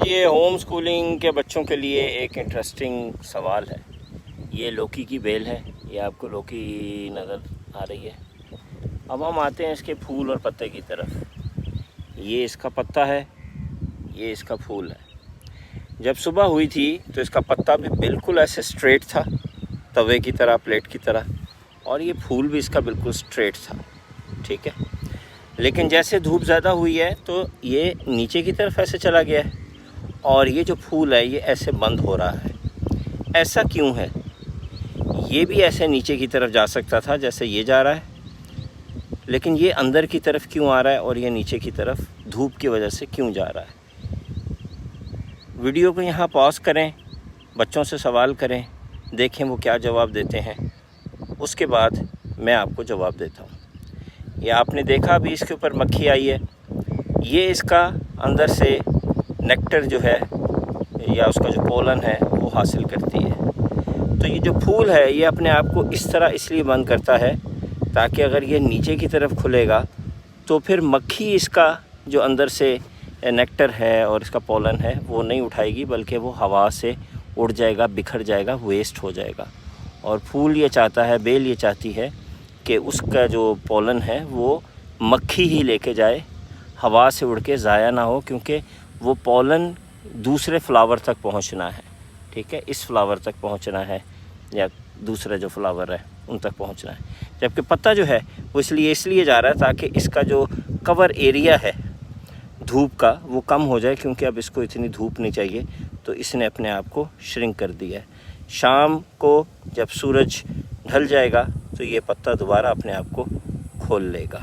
ये home schooling के बच्चों के लिए एक इंटरेस्टिंग सवाल है। ये लौकी की बेल है, ये आपको लौकी नज़र आ रही है। अब हम आते हैं इसके फूल और पत्ते की तरफ। ये इसका पत्ता है, ये इसका फूल है। जब सुबह हुई थी तो इसका पत्ता भी बिल्कुल ऐसे स्ट्रेट था, तवे की तरह, प्लेट की तरह, और ये फूल भी इसका बिल्कुल स्ट्रेट था। ठीक है, लेकिन जैसे धूप ज़्यादा हुई है तो ये नीचे की तरफ ऐसे चला गया है और ये जो फूल है ये ऐसे बंद हो रहा है। ऐसा क्यों है? ये भी ऐसे नीचे की तरफ जा सकता था जैसे ये जा रहा है, लेकिन ये अंदर की तरफ क्यों आ रहा है और ये नीचे की तरफ धूप की वजह से क्यों जा रहा है? वीडियो को यहाँ पॉज करें, बच्चों से सवाल करें, देखें वो क्या जवाब देते हैं, उसके बाद मैं आपको जवाब देता हूँ। ये आपने देखा अभी इसके ऊपर मक्खी आई है, ये इसका अंदर से नेक्टर जो है या उसका जो पोलन है वो हासिल करती है। तो ये जो फूल है ये अपने आप को इस तरह इसलिए बंद करता है ताकि अगर ये नीचे की तरफ खुलेगा तो फिर मक्खी इसका जो अंदर से नेक्टर है और इसका पोलन है वो नहीं उठाएगी, बल्कि वो हवा से उड़ जाएगा, बिखर जाएगा, वेस्ट हो जाएगा। और फूल ये चाहता है, बेल ये चाहती है कि उसका जो पोलन है वो मक्खी ही लेके जाए, हवा से उड़ के ज़ाया ना हो, क्योंकि वो पोलन दूसरे फ्लावर तक पहुंचना है। ठीक है, इस फ्लावर तक पहुंचना है या दूसरा जो फ्लावर है उन तक पहुंचना है। जबकि पत्ता जो है वो इसलिए जा रहा है ताकि इसका जो कवर एरिया है धूप का वो कम हो जाए, क्योंकि अब इसको इतनी धूप नहीं चाहिए, तो इसने अपने आप को श्रिंक कर दिया है। शाम को जब सूरज ढल जाएगा तो ये पत्ता दोबारा अपने आप को खोल लेगा।